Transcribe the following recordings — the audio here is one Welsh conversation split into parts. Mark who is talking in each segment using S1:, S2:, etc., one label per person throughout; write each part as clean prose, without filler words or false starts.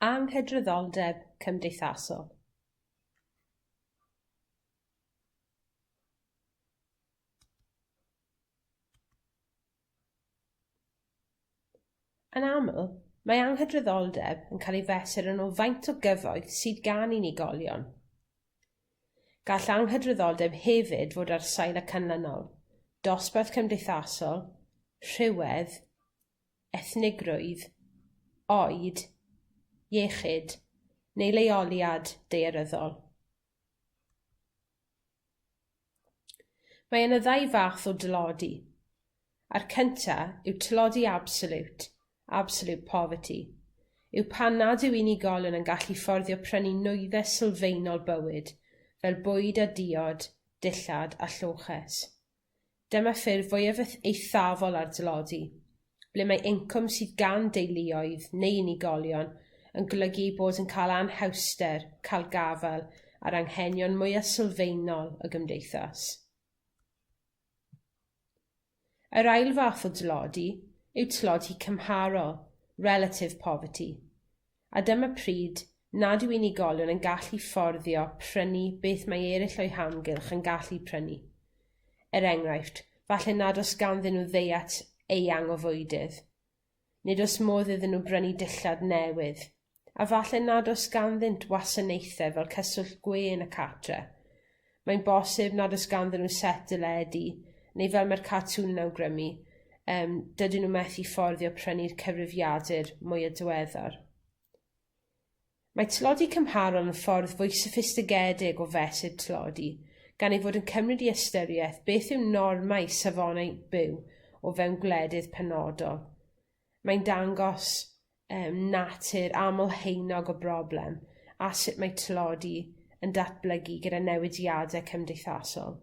S1: Anghydraddoldeb Cymdeithasol. Yn aml, mae anghydraddoldeb yn cael ei fesur yn o faint o gyfoeth sydd gan unigolion. Gall anghydraddoldeb hefyd fod ar sail y canlynol, dosbarth cymdeithasol, rhywedd, ethnigrwydd, oed, iechyd, neu leoliad daearyddol. Mae yna ddau fath o dylodi. A'r cyntaf yw tylodi absolute poverty, yw pan nad yw unigolion yn gallu fforddio prynu nwyddau sylfaenol bywyd, fel bwyd a diod, dillad a lloches. Dyma ffurf fwyaf eithafol ar dylodi, ble mae incwm sydd gan deuluoedd neu unigolion yn golygu bod yn cael anhawster, cael gafel ar anghenion mwyaf sylfaenol y gymdeithas. Yr ail fath o dylodi yw tylodi cymharol, relative poverty, a dyma pryd nad yw unigolion yn gallu fforddio prynu beth mae eraill o'i hamgylch yn gallu prynu. Enghraifft, falle nad oes ganddyn nhw ddiet eang o fwydydd, nid oes modd iddyn nhw brynu dillad newydd, a falle nad oes ganddynt wasanaethau fel cyswllt gwe yn y cartre. Mae'n bosib nad oes ganddyn nhw set dyledu, neu fel mae'r cartŵn yn awgrymu, dydyn nhw methu fforddio prynu'r cyfrifiadur mwy diweddar. Mae tylodi cymharol yn ffordd fwy soffistigedig o fesur tylodi, gan ei fod yn cymryd i ystyriaeth beth yw normau safonau byw o fewn gwledydd penodol. Mae'n dangos natur amlheunog o broblem a sut mae tylodi yn datblygu gyda newidiadau cymdeithasol.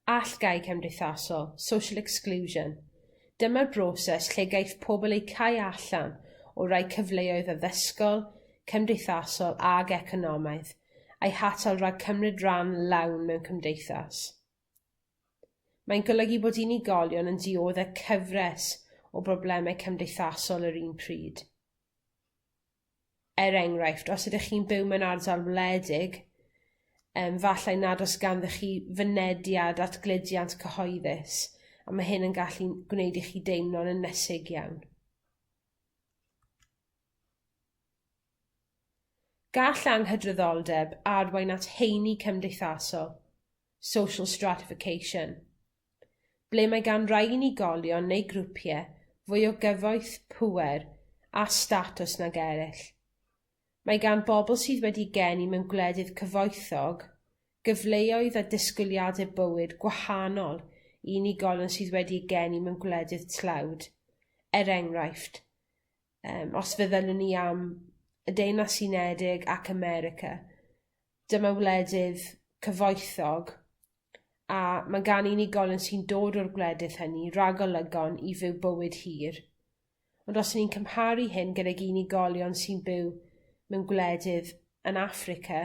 S1: Allgau cymdeithasol, social exclusion. Dyma'r broses lle gaiff pobl eu cau allan o rai cyfleoedd addysgol, cymdeithasol ag economaidd, a'i hatal rhag cymryd ran lawn mewn cymdeithas. Mae'n golygu bod unigolion yn dioddau cyfres o broblemau cymdeithasol yr un pryd. Enghraifft, os ydych chi'n byw mewn ardal wledig, falle nad oes ganddoch chi fynediad at gludiant cyhoeddus, a mae hyn yn gallu gwneud i chi deimlo'n ynysig iawn. Gall anghydraddoldeb arwain at heini cymdeithasol, social stratification, ble mae gan rai unigolion neu grwpiau fwy o gyfoeth, pŵer a statws nag eraill. Mae gan bobl sydd wedi geni mewn gwledydd cyfoethog gyfleoedd a disgwyliadau bywyd gwahanol i unigolion sydd wedi geni mewn gwledydd tlawd. Enghraifft, os feddyliwn ni am y Deyrnas Unedig ac America, dyma wledydd cyfoethog, a mae gan unigolion sy'n dod o'r gwledydd hynny ragolygon i fyw bywyd hir. Ond os ni'n cymharu hyn gydag unigolion sy'n byw mewn gwledydd yn Affrica,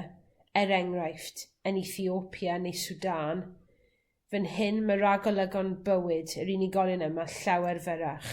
S1: enghraifft, yn Ethiopia neu Sudan, fan hyn mae ragolygon bywyd yr unigolion yma llawer fyrrach.